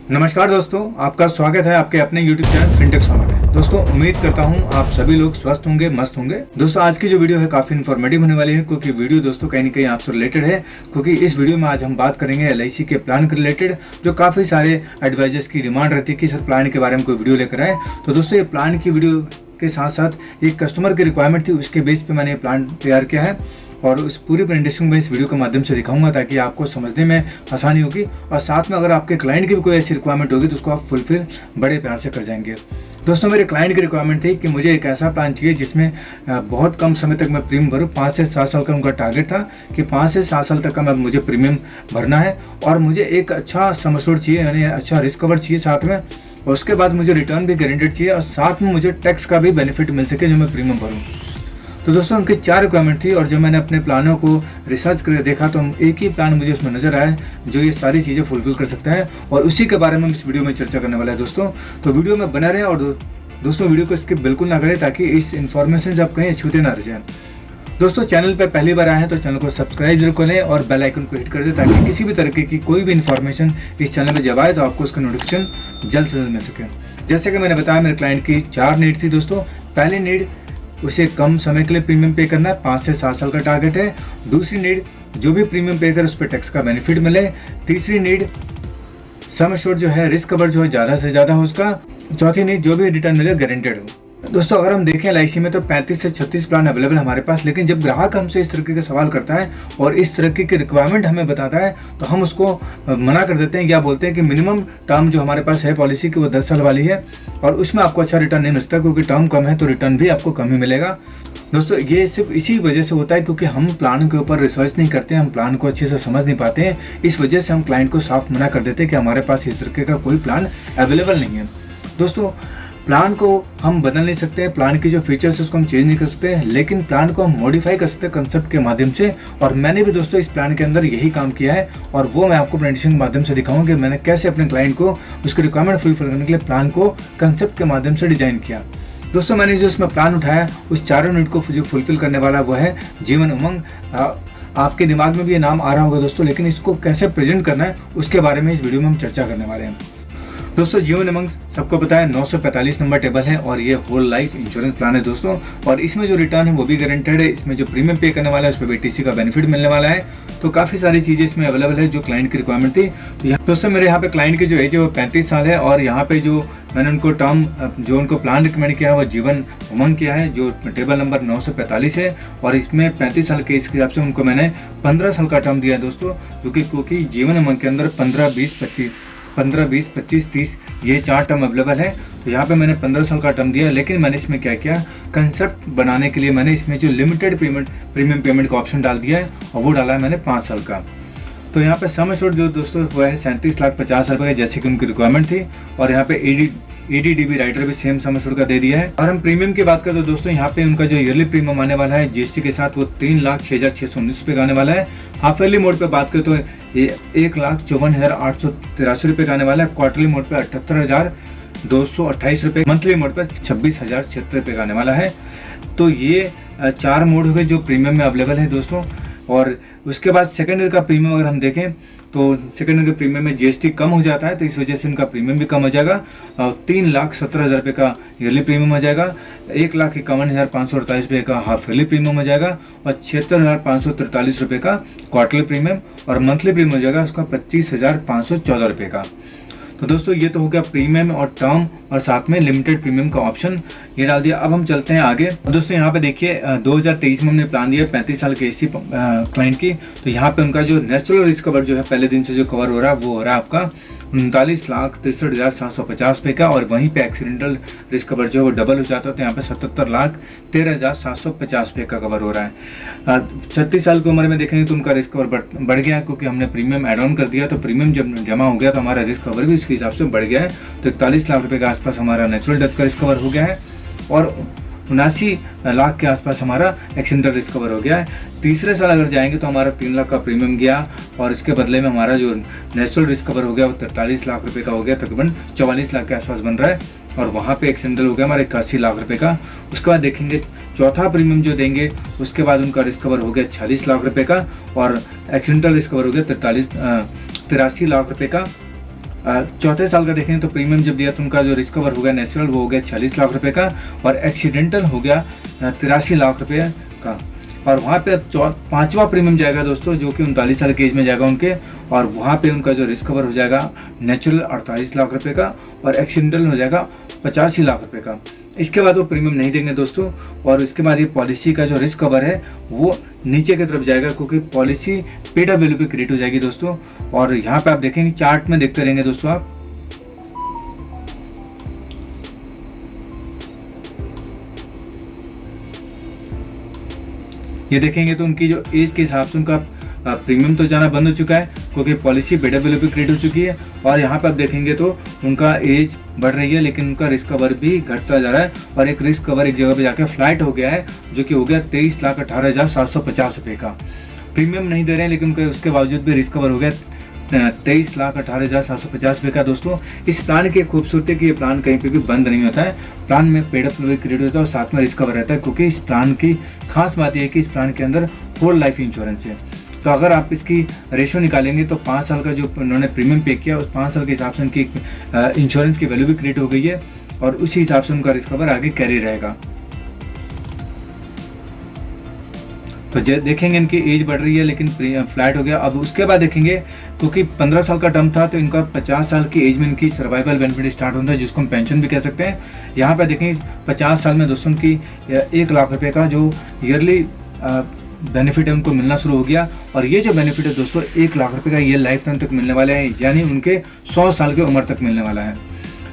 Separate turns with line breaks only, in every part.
नमस्कार दोस्तों, आपका स्वागत है आपके अपने YouTube चैनल फिनटेक स्वामी में। दोस्तों उम्मीद करता हूं आप सभी लोग स्वस्थ होंगे, मस्त होंगे। दोस्तों आज की जो वीडियो है काफी इन्फॉर्मेटिव होने वाली है, क्योंकि वीडियो दोस्तों कहीं न कहीं आपसे रिलेटेड है। क्योंकि इस वीडियो में आज हम बात करेंगे LIC के प्लान के रिलेटेड, जो काफी सारे एडवाइजर्स की डिमांड रहती है कि सर प्लान के बारे में कोई वीडियो लेकर आए। तो दोस्तों ये प्लान की वीडियो के साथ साथ एक कस्टमर की रिक्वायरमेंट थी, उसके बेस पे मैंने प्लान तैयार किया है और उस पूरी प्रेजेंटेशन में इस वीडियो के माध्यम से दिखाऊंगा ताकि आपको समझने में आसानी होगी। और साथ में अगर आपके क्लाइंट की भी कोई ऐसी रिक्वायरमेंट होगी तो उसको आप फुलफिल बड़े प्यार से कर जाएंगे। दोस्तों मेरे क्लाइंट की रिक्वायरमेंट थी कि मुझे एक ऐसा प्लान चाहिए जिसमें बहुत कम समय तक मैं प्रीमियम भरूँ। 5 से 7 साल का उनका टारगेट था कि 5 से 7 साल तक का मुझे प्रीमियम भरना है और मुझे एक अच्छा सम एश्योर्ड चाहिए, यानी अच्छा रिस्क कवर चाहिए साथ में। और उसके बाद मुझे रिटर्न भी गारंटेड चाहिए और साथ में मुझे टैक्स का भी बेनिफिट मिल सके जो मैं प्रीमियम भरूँ। तो दोस्तों उनकी 4 रिक्वायरमेंट थी और जब मैंने अपने प्लानों को रिसर्च करके देखा तो एक ही प्लान मुझे उसमें नजर आया जो ये सारी चीज़ें फुलफिल कर सकता है और उसी के बारे में हम इस वीडियो में चर्चा करने वाला है दोस्तों। तो वीडियो में बना रहे और दोस्तों वीडियो को स्किप बिल्कुल ना करें ताकि इस इन्फॉर्मेशन से आप कहीं छूटे ना रह जाए। दोस्तों चैनल पर पहली बार आए हैं तो चैनल को सब्सक्राइब जरूर कर लें और बेल आइकन को हिट कर दें ताकि किसी भी तरीके की कोई भी इन्फॉर्मेशन इस चैनल में जब आए तो आपको उसका नोटिफिकेशन जल्द से जल्द मिल सके। जैसे कि मैंने बताया मेरे क्लाइंट की 4 नीड थी दोस्तों। पहली नीड, उसे कम समय के लिए प्रीमियम पे करना है, 5 से 7 साल का टारगेट है। दूसरी नीड, जो भी प्रीमियम पे करे उस पर टैक्स का बेनिफिट मिले। तीसरी नीड, सम एश्योर्ड जो है रिस्क कवर जो है ज़्यादा से ज़्यादा हो उसका। चौथी नीड, जो भी रिटर्न मिले गारंटेड हो। दोस्तों अगर हम देखें LIC में तो 35 से 36 प्लान अवेलेबल हमारे पास, लेकिन जब ग्राहक हमसे इस तरीके का सवाल करता है और इस तरीके की रिक्वायरमेंट हमें बताता है तो हम उसको मना कर देते हैं या बोलते हैं कि मिनिमम टर्म जो हमारे पास है पॉलिसी की वो 10 साल वाली है और उसमें आपको अच्छा रिटर्न नहीं मिलता, क्योंकि टर्म कम है तो रिटर्न भी आपको कम ही मिलेगा। दोस्तों ये सिर्फ इसी वजह से होता है क्योंकि हम प्लान के ऊपर रिसर्च नहीं करते, हम प्लान को अच्छे से समझ नहीं पाते हैं। इस वजह से हम क्लाइंट को साफ मना कर देते हैं कि हमारे पास इस तरीके का कोई प्लान अवेलेबल नहीं है। दोस्तों प्लान को हम बदल नहीं सकते, प्लान की जो फीचर्स है उसको हम चेंज नहीं कर सकते, लेकिन प्लान को हम मॉडिफाई कर सकते हैं कंसेप्ट के माध्यम से। और मैंने भी दोस्तों इस प्लान के अंदर यही काम किया है और वो मैं आपको प्रेजेंटेशन के माध्यम से दिखाऊंगा कि मैंने कैसे अपने क्लाइंट को उसकी रिक्वायरमेंट फुलफिल करने के लिए प्लान को कंसेप्ट के माध्यम से डिजाइन किया। दोस्तों मैंने जो उसमें प्लान उठाया उस 4 यूनिट को जो फुलफिल करने वाला वो है जीवन उमंग। आपके दिमाग में भी ये नाम आ रहा होगा दोस्तों, लेकिन इसको कैसे प्रेजेंट करना है उसके बारे में इस वीडियो में हम चर्चा करने वाले हैं। दोस्तों जीवन उमंग सबको पता है 945 नंबर टेबल है और ये होल लाइफ इंश्योरेंस प्लान है दोस्तों। और इसमें जो रिटर्न है वो भी गारंटेड है। इसमें जो प्रीमियम पे करने वाला है उस पर BTC का बेनिफिट मिलने वाला है। तो काफ़ी सारी चीज़ें इसमें अवेलेबल है जो क्लाइंट की रिक्वायरमेंट थी। तो यहाँ दोस्तों मेरे यहाँ पे क्लाइंट की जो एज है वो 35 साल है और यहाँ पे जो मैंने उनको टर्म जो उनको प्लान रिकमेंड किया है वो जीवन उमंग किया है जो टेबल नंबर 945 है। और इसमें 35 साल के इस हिसाब से उनको मैंने 15 साल का टर्म दिया है दोस्तों, क्योंकि जीवन उमंग के अंदर 15, 20, 25, 30 ये 4 टर्म अवेलेबल है। तो यहाँ पे मैंने 15 साल का टर्म दिया, लेकिन मैंने इसमें क्या किया, कंसेप्ट बनाने के लिए मैंने इसमें जो लिमिटेड प्रीमियम पेमेंट का ऑप्शन डाल दिया है और वो डाला है मैंने 5 साल का। तो यहाँ पे सम एश्योर्ड जो दोस्तों वो है 37,50,000 रुपये जैसे कि उनकी रिक्वायरमेंट थी। और यहाँ पे EDDB राइडर भी सेम सम एश्योर्ड का दे दिया है। और हम प्रीमियम की बात करें तो दोस्तों यहाँ पे उनका जो ईयरली प्रीमियम आने वाला है GST के साथ वो 3,06,619 रुपये का आने वाला है। हाफ ईयरली मोड पे बात करें तो 1,54,883 रुपये का आने वाला है। क्वार्टरली मोड पे 78,228 रुपये, मंथली मोड पे 26,076 रुपये का आने वाला है। तो ये 4 मोड हो गए जो प्रीमियम में अवेलेबल है दोस्तों। और उसके बाद सेकेंड ईयर का प्रीमियम अगर हम देखें तो सेकेंड ईयर के प्रीमियम में GST कम हो जाता है, तो इस वजह से उनका प्रीमियम भी कम हो जाएगा। 3,17,000 रुपये का ईयरली प्रीमियम हो जाएगा, 1,51,548 रुपये का हाफ ईयरली प्रीमियम हो जाएगा और 76,543 रुपये का क्वार्टरली प्रीमियम। और मंथली प्रीमियम हो जाएगा उसका 25,514 रुपये का। तो दोस्तों ये तो हो गया प्रीमियम और टर्म और साथ में लिमिटेड प्रीमियम का ऑप्शन ये डाल दिया। अब हम चलते हैं आगे। दोस्तों यहाँ पे देखिए 2023 में हमने प्लान दिया 35 साल के AC क्लाइंट की। तो यहाँ पे उनका जो नेचुरल रिस्क कवर जो है पहले दिन से जो कवर हो रहा है वो हो रहा है आपका 39,63,750 रुपये का। और वहीं पे एक्सीडेंटल रिस्क कवर जो है वो डबल हो जाता है, तो यहाँ पे 77,13,750 रुपये का कवर हो रहा है। 36 साल की उम्र में देखेंगे तो उनका रिस्क कवर बढ़ गया है क्योंकि हमने प्रीमियम एड ऑन कर दिया। तो प्रीमियम जब जमा हो गया तो हमारा रिस्क कवर भी उसके हिसाब से बढ़ गया है। तो 41 लाख रुपये के आसपास हमारा नेचुरल डेथ का रिस्क कवर हो गया है और 79 लाख के आसपास हमारा एक्सीडेंटल रिस्क कवर हो गया है। तीसरे साल अगर जाएंगे तो हमारा 3 लाख का प्रीमियम गया और इसके बदले में हमारा जो नेचुरल रिस्क कवर हो गया वो 43 लाख रुपए का हो गया, तकरीबन 44 लाख के आसपास बन रहा है। और वहाँ पे एक्सीडेंटल हो गया हमारा 81 लाख रुपए का। उसके बाद देखेंगे चौथा प्रीमियम जो देंगे उसके बाद उनका रिस्क कवर हो गया 46 लाख रुपए का और एक्सीडेंटल रिस्क कवर हो गया 83 लाख रुपए का। चौथे साल का देखें तो प्रीमियम जब दिया तो उनका जो रिस्क कवर हो गया नेचुरल वो हो गया 46 लाख रुपए का, और एक्सीडेंटल हो गया 83 लाख रुपए का। और वहाँ पे अब पांचवा प्रीमियम जाएगा दोस्तों, जो कि 39 साल की एज में जाएगा उनके, और वहाँ पे उनका जो रिस्क कवर हो जाएगा नेचुरल 48 लाख रुपए का, और एक्सीडेंटल हो जाएगा 85 लाख रुपए का। इसके बाद वो प्रीमियम नहीं देंगे दोस्तों, और इसके बाद ये पॉलिसी का जो रिस्क कवर है वो नीचे की तरफ जाएगा, क्योंकि पॉलिसी पेड अप वैल्यू पे क्रिएट हो जाएगी दोस्तों। और यहाँ पे आप देखेंगे चार्ट में देखते रहेंगे दोस्तों आप, ये देखेंगे तो उनकी जो एज के हिसाब से उनका प्रीमियम तो जाना बंद हो चुका है, क्योंकि पॉलिसी पेड अप वैल्यू पे क्रिएट हो चुकी है। और यहाँ पे आप देखेंगे तो उनका एज बढ़ रही है, लेकिन उनका रिस्क कवर भी घटता जा रहा है, और एक रिस्क कवर एक जगह पे जाके फ्लाइट हो गया है, जो कि हो गया 23,18,750 रुपये का। प्रीमियम नहीं दे रहे हैं, लेकिन उसके बावजूद भी रिस्क कवर हो गया 23,18,750 रुपये का। दोस्तों इस प्लान की खूबसूरती कि ये प्लान कहीं पे भी बंद नहीं होता है, प्लान में पेड अप वैल्यू क्रिएट होता है और साथ में रिस्क कवर रहता है, क्योंकि इस प्लान की खास बात यह है कि इस प्लान के अंदर होल लाइफ इंश्योरेंस है। तो अगर आप इसकी रेशो निकालेंगे तो 5 साल का जो उन्होंने प्रीमियम पे किया उस 5 साल के हिसाब से उनकी इंश्योरेंस की वैल्यू भी क्रिएट हो गई है, और उसी हिसाब से उनका रिस्क कवर आगे कैरी रहेगा। तो देखेंगे इनकी एज बढ़ रही है, लेकिन फ्लैट हो गया। अब उसके बाद देखेंगे, क्योंकि 15 साल का टर्म था, तो इनका 50 साल की एज में इनकी सर्वाइवल बेनिफिट स्टार्ट होता है, जिसको हम पेंशन भी कह सकते हैं। यहाँ पे देखेंगे 50 साल में दोस्तों की 1 लाख रुपए का जो ईयरली बेनिफिट है उनको मिलना शुरू हो गया। और ये जो बेनिफिट है दोस्तों 1 लाख रुपए का, ये लाइफ टाइम तक मिलने वाला है, यानी उनके 100 साल की उम्र तक मिलने वाला है।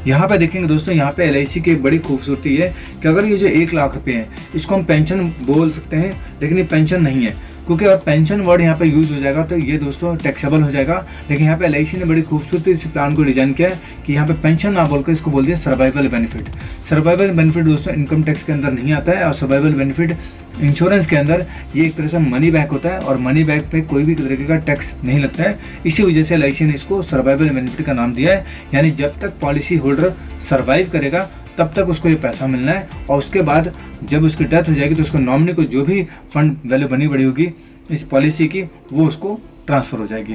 यहाँ पे देखेंगे दोस्तों, यहाँ पे LIC की एक बड़ी खूबसूरती है कि अगर ये जो 1 लाख रुपए हैं इसको हम पेंशन बोल सकते हैं, लेकिन ये पेंशन नहीं है, क्योंकि अगर पेंशन वर्ड यहाँ पे यूज हो जाएगा तो ये दोस्तों टैक्सेबल हो जाएगा। लेकिन यहाँ पे LIC ने बड़ी खूबसूरती इस प्लान को डिजाइन किया है कि यहाँ पे पेंशन ना बोलकर इसको बोल दिया सर्वाइवल बेनिफिट। सर्वाइवल बेनिफिट दोस्तों इनकम टैक्स के अंदर नहीं आता है, और सर्वाइवल बेनिफिट इंश्योरेंस के अंदर ये एक तरह से मनी बैक होता है, और मनी बैक पे कोई भी तरीके का टैक्स नहीं लगता है। इसी वजह से LIC ने इसको सर्वाइवल बेनिफिट का नाम दिया है, यानी जब तक पॉलिसी होल्डर सर्वाइव करेगा तब तक उसको ये पैसा मिलना है, और उसके बाद जब उसकी डेथ हो जाएगी तो उसको नॉमिनी को जो भी फंड वैल्यू बनी बड़ी होगी इस पॉलिसी की वो उसको ट्रांसफर हो जाएगी।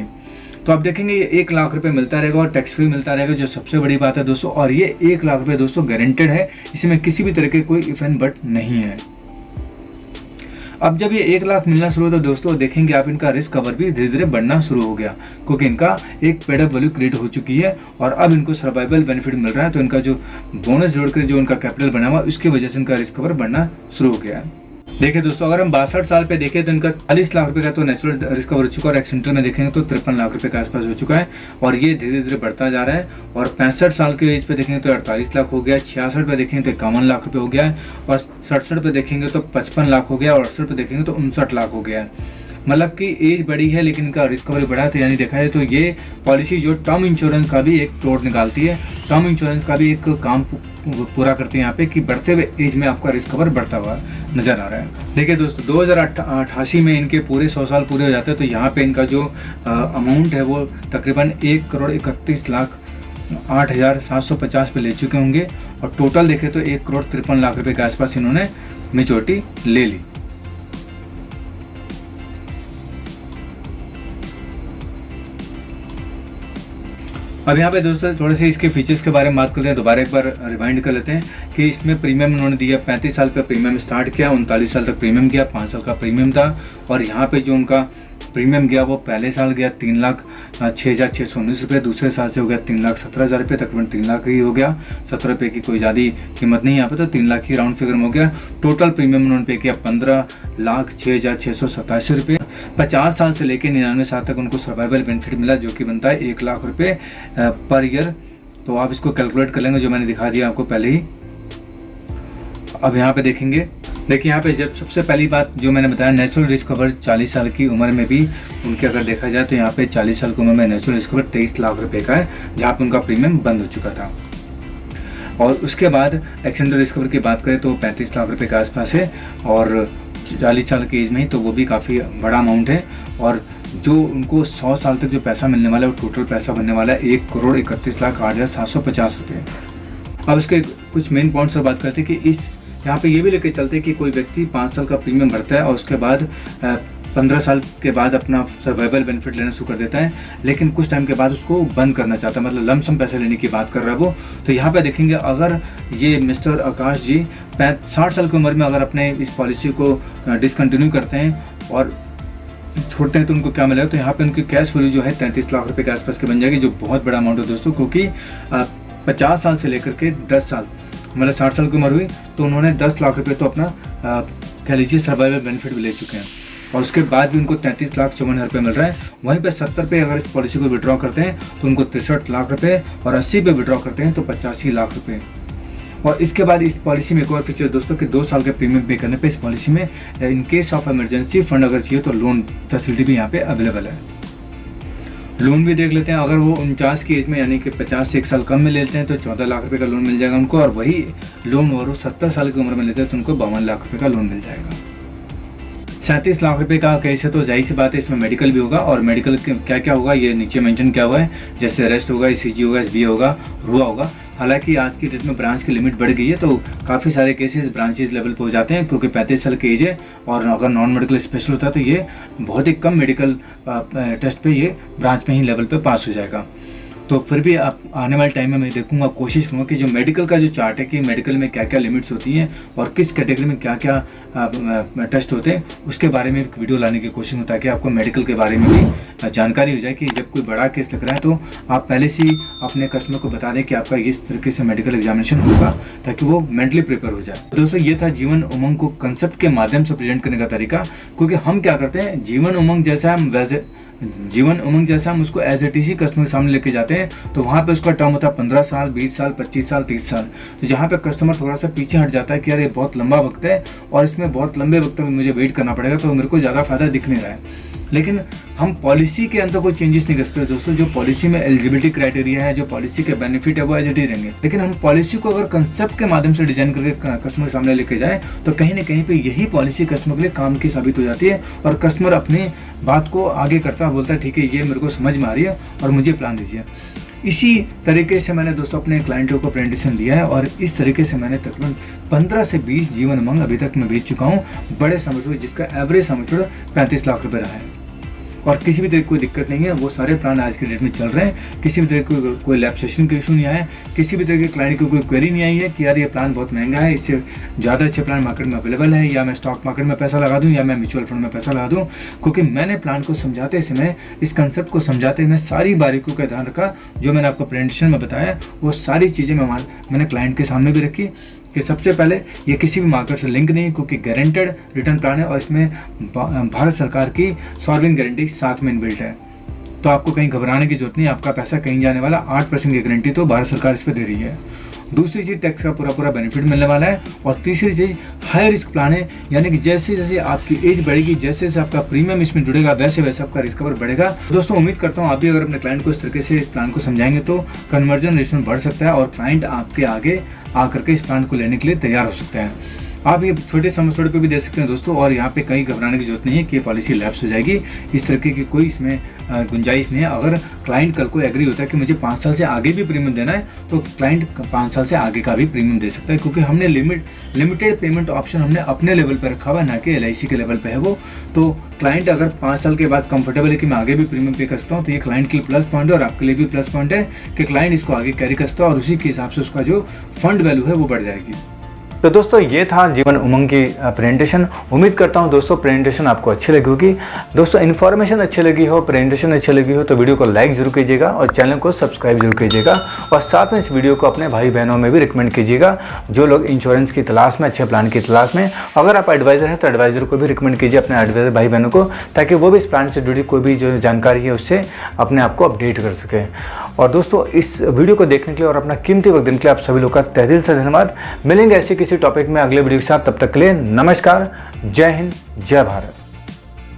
तो आप देखेंगे ये 1 लाख रुपए मिलता रहेगा और टैक्स फ्री मिलता रहेगा, जो सबसे बड़ी बात है दोस्तों। और ये 1 लाख रुपए दोस्तों गारंटेड है, इसमें किसी भी तरह के कोई इफ एंड बट नहीं है। अब जब ये 1 लाख मिलना शुरू हो तो दोस्तों देखेंगे आप इनका रिस्क कवर भी धीरे धीरे बढ़ना शुरू हो गया, क्योंकि इनका एक पेड अप वैल्यू क्रिएट हो चुकी है, और अब इनको सर्वाइवल बेनिफिट मिल रहा है। तो इनका जो बोनस जोड़कर जो इनका कैपिटल बना हुआ उसकी वजह से इनका रिस्क कवर बढ़ना शुरू हो गया है। देखिए दोस्तों, अगर हम 62 साल पे देखें तो इनका 40 लाख रुपए का तो नेचुरल रिस्क कवर हो चुका है, और एक्सीडेंटल में देखेंगे तो 53 लाख रुपए के आसपास हो चुका है, और ये धीरे धीरे बढ़ता जा रहा है। और 65 साल की एज पे देखेंगे तो 48 लाख हो गया, 66 पे देखेंगे तो 51 लाख रुपए हो गया है, और 67 पे देखेंगे तो 55 लाख हो गया, और 68 पे देखेंगे तो 59 लाख हो गया है। मतलब कि एज बड़ी है लेकिन इनका रिस्क कवर बढ़ा है। तो यानी देखा जाए तो ये पॉलिसी जो टर्म इंश्योरेंस का भी एक तोड़ निकालती है, टर्म इंश्योरेंस का भी एक काम पूरा करते हैं यहाँ पे, कि बढ़ते हुए एज में आपका रिस्क कवर बढ़ता हुआ नजर आ रहा है। देखिए दोस्तों 2088 में इनके पूरे 100 साल पूरे हो जाते हैं, तो यहाँ पे इनका जो अमाउंट है वो तकरीबन 1,31,08,750 पे ले चुके होंगे, और टोटल देखें तो 1,53,00,000 रुपए के आसपास इन्होंने मेच्योरिटी ले ली। अब यहाँ पे दोस्तों थोड़े से इसके फीचर्स के बारे में बात करते हैं, दोबारा एक बार रिमाइंड कर लेते हैं कि इसमें प्रीमियम उन्होंने दिया 35 साल पे प्रीमियम स्टार्ट किया, 39 साल तक प्रीमियम गया, 5 साल का प्रीमियम था। और यहाँ पे जो उनका प्रीमियम गया वो पहले साल गया 3,06,619 रुपये, दूसरे साल से हो गया 3,17,000 रुपये, तकरीबन 3 लाख ही हो गया। 17 रुपये की कोई ज़्यादा कीमत नहीं यहाँ पे, तो 3 लाख ही राउंड फिगर में हो गया। टोटल प्रीमियम उन्होंने पे किया 15,06,687 रुपये। 50 साल से लेकर 99 साल तक उनको सर्वाइवल बेनिफिट मिला, जो कि बनता है 1 लाख रुपये पर ईयर। तो आप इसको कैलकुलेट कर लेंगे, जो मैंने दिखा दिया आपको पहले ही। अब यहाँ पे देखेंगे, देखिए यहाँ पे जब सबसे पहली बात जो मैंने बताया, नेचुरल रिस्क कवर 40 साल की उम्र में भी उनके अगर देखा जाए तो यहाँ पे 40 साल की उम्र में नेचुरल रिस्क कवर 23 लाख रुपए का है, जहाँ पे उनका प्रीमियम बंद हो चुका था। और उसके बाद एक्सीडेंटल रिस्क कवर की बात करें तो 35 लाख रुपए के आसपास है, और 40 साल की एज में ही, तो वो भी काफ़ी बड़ा अमाउंट है। और जो उनको 100 साल तक जो पैसा मिलने वाला है वो टोटल पैसा बनने वाला है 1,31,08,750 रुपये। अब इसके कुछ मेन पॉइंट्स पर बात करते हैं कि इस यहाँ पे ये भी लेके चलते हैं कि कोई व्यक्ति 5 साल का प्रीमियम भरता है और उसके बाद 15 साल के बाद अपना सर्वाइवल बेनिफिट लेना शुरू कर देता है, लेकिन कुछ टाइम के बाद उसको बंद करना चाहता है, मतलब लमसम पैसे लेने की बात कर रहा है वो। तो यहाँ पे देखेंगे अगर ये मिस्टर आकाश जी 60 साल की उम्र में अगर अपने इस पॉलिसी को डिसकंटिन्यू करते हैं और छोड़ते हैं तो उनको क्या मिलेगा, तो यहाँ पे उनकी कैश वैल्यू जो है 33 लाख रुपए के आसपास की बन जाएगी, जो बहुत बड़ा अमाउंट है दोस्तों। क्योंकि 50 साल से लेकर के 10 साल, मतलब 60 साल की उम्र हुई तो उन्होंने 10 लाख रुपए तो अपना कह लीजिए सर्वाइवल बेनिफिट भी ले चुके हैं, और उसके बाद भी उनको 33,54,000 रुपये मिल रहा है। वहीं पे 70 पे अगर इस पॉलिसी को विड्रॉ करते हैं तो उनको 63 लाख रुपये, और 80 पे विड्रॉ करते हैं तो 85 लाख रुपये। और इसके बाद इस पॉलिसी में एक और फीचर दोस्तों कि 2 साल के प्रीमियम पे करने पे इस पॉलिसी में in case of emergency fund अगर चाहिए तो लोन फैसिलिटी भी यहाँ पे अवेलेबल है। लोन भी देख लेते हैं, अगर वो 49 की एज में यानी कि 50 से 1 साल कम में लेते हैं तो 14 लाख रुपए का लोन मिल जाएगा उनको, और वही लोन और वो 70 साल की उम्र में लेते हैं तो उनको 52 लाख रुपए का लोन मिल जाएगा। 37 लाख रुपए का केस है तो जाहिर सी बात है इसमें मेडिकल भी होगा, और मेडिकल क्या क्या होगा ये नीचे मेंशन किया हुआ है, जैसे अरेस्ट होगा, ECG होगा, SBA होगा, रुआ होगा। हालांकि आज की डेट में ब्रांच की लिमिट बढ़ गई है तो काफ़ी सारे केसेस ब्रांचेज लेवल पर हो जाते हैं, क्योंकि 35 साल की एज है, और अगर नॉन मेडिकल स्पेशल होता है तो ये बहुत ही कम मेडिकल टेस्ट पे ये ब्रांच में ही लेवल पे पास हो जाएगा। तो फिर भी आप आने वाले टाइम में मैं देखूंगा, कोशिश करूँगा कि जो मेडिकल का जो चार्ट है कि मेडिकल में क्या क्या लिमिट्स होती हैं और किस कैटेगरी में क्या क्या टेस्ट होते हैं, उसके बारे में एक वीडियो लाने की कोशिश हो, ताकि आपको मेडिकल के बारे में भी जानकारी हो जाए कि जब कोई बड़ा केस लग रहा है तो आप पहले से ही अपने कस्टमर को बता दें कि आपका इस तरीके से मेडिकल एग्जामिनेशन होगा, ताकि वो मेंटली प्रिपेयर हो जाए। दोस्तों ये था जीवन उमंग को कंसेप्ट के माध्यम से प्रेजेंट करने का तरीका, क्योंकि हम क्या करते हैं जीवन उमंग जैसा हम उसको एज ए टीसी कस्टमर के सामने लेके जाते हैं, तो वहाँ पे उसका टर्म होता है 15 साल, 20 साल, 25 साल, 30 साल। तो जहाँ पे कस्टमर थोड़ा सा पीछे हट जाता है कि यार ये बहुत लंबा वक्त है और इसमें बहुत लंबे वक्त में मुझे वेट करना पड़ेगा, तो मेरे को ज़्यादा फायदा दिख नहीं रहा है। लेकिन हम पॉलिसी के अंदर कोई चेंजेस नहीं कर सकते दोस्तों। जो पॉलिसी में एलिजिबिलिटी क्राइटेरिया है, जो पॉलिसी के बेनिफिट है वो एज इट इज रहेंगे, लेकिन हम पॉलिसी को अगर कंसेप्ट के माध्यम से डिजाइन करके कस्टमर के सामने लेके जाएं तो कहीं ना कहीं पे यही पॉलिसी कस्टमर के लिए काम की साबित हो जाती है, और कस्टमर अपनी बात को आगे करता है, बोलता है ठीक है ये मेरे को समझ में आ रही है और मुझे प्लान दीजिए। इसी तरीके से मैंने दोस्तों अपने क्लाइंटों को प्रेजेंटेशन दिया है, और इस तरीके से मैंने तकरीबन 15 से 20 जीवन उमंग अभी तक मैं बेच चुका हूँ बड़े समझ, जिसका एवरेज समझ 35 लाख रुपए रहा है, और किसी भी तरह की कोई दिक्कत नहीं है। वो सारे प्लान आज के डेट में चल रहे हैं, किसी भी तरह की कोई लैब सेशन का इशू नहीं आया है, किसी भी तरह के क्लाइंट की कोई क्वेरी नहीं आई है कि यार ये प्लान बहुत महंगा है, इससे ज़्यादा अच्छे प्लान मार्केट में अवेलेबल है, या मैं स्टॉक मार्केट में पैसा लगा दूं या मैं म्यूचुअल फंड में पैसा लगा दूं। क्योंकि मैंने प्लान को समझाते समय, इस कंसेप्ट को समझाते हुए सारी बारीकियों का ध्यान रखा, जो मैंने आपको प्रेजेंटेशन में बताया वो सारी चीज़ें मैंने क्लाइंट के सामने भी रखी कि सबसे पहले ये किसी भी मार्केट से लिंक नहीं, क्योंकि गारंटेड रिटर्न प्लान है, और इसमें भारत सरकार की सॉवरेन गारंटी साथ में इनबिल्ट है। तो आपको कहीं घबराने की जरूरत नहीं, आपका पैसा कहीं जाने वाला 8% की गारंटी तो भारत सरकार इस पर दे रही है। दूसरी चीज़ टैक्स का पूरा बेनिफिट मिलने वाला है, और तीसरी चीज़ हाई रिस्क प्लान है, यानी कि जैसे जैसे आपकी एज बढ़ेगी, जैसे जैसे आपका प्रीमियम इसमें जुड़ेगा, वैसे वैसे आपका रिस्क कवर बढ़ेगा। दोस्तों उम्मीद करता हूँ आप भी अगर अपने क्लाइंट को इस तरीके से प्लान को समझाएंगे तो कन्वर्जन रेशियो बढ़ सकता है, और क्लाइंट आपके आगे आकर के इस प्लान को लेने के लिए तैयार हो सकता है। आप ये छोटे समझौते पे भी दे सकते हैं दोस्तों, और यहाँ पे कहीं घबराने की जरूरत नहीं है कि ये पॉलिसी लैप्स हो जाएगी, इस तरीके की कोई इसमें गुंजाइश नहीं है। अगर क्लाइंट कल को एग्री होता है कि मुझे 5 साल से आगे भी प्रीमियम देना है, तो क्लाइंट 5 साल से आगे का भी प्रीमियम दे सकता है, क्योंकि हमने लिमिटेड पेमेंट ऑप्शन हमने अपने लेवल पर रखा हुआ है, ना कि LIC के लेवल पर है वो। तो क्लाइंट अगर 5 साल के बाद कंफर्टेबल है कि मैं आगे भी प्रीमियम पे कर सकता हूँ, तो ये क्लाइंट के लिए प्लस पॉइंट है, और आपके लिए भी प्लस पॉइंट है कि क्लाइंट इसको आगे कैरी कर सकता है, और उसी के हिसाब से उसका जो फंड वैल्यू है वो बढ़ जाएगी। तो दोस्तों ये था जीवन उमंग की प्रेजेंटेशन। उम्मीद करता हूँ दोस्तों प्रेजेंटेशन आपको अच्छी लगी होगी। दोस्तों इन्फॉर्मेशन अच्छी लगी हो, प्रेजेंटेशन अच्छी लगी हो तो वीडियो को लाइक जरूर कीजिएगा और चैनल को सब्सक्राइब जरूर कीजिएगा, और साथ में इस वीडियो को अपने भाई बहनों में भी रिकमेंड कीजिएगा जो लोग इंश्योरेंस की तलाश में, अच्छे प्लान की तलाश में। अगर आप एडवाइज़र हैं तो एडवाइज़र को भी रिकमेंड कीजिए अपने एडवाइज़र भाई बहनों को, ताकि वो भी इस प्लान से जुड़ी कोई भी जो जानकारी है उससे अपने आप को अपडेट कर सके। और दोस्तों इस वीडियो को देखने के लिए और अपना कीमती वक्त देने के लिए आप सभी लोग का तहे दिल से धन्यवाद। मिलेंगे ऐसे किसी टॉपिक में अगले वीडियो के साथ, तब तक के लिए नमस्कार, जय हिंद, जय भारत।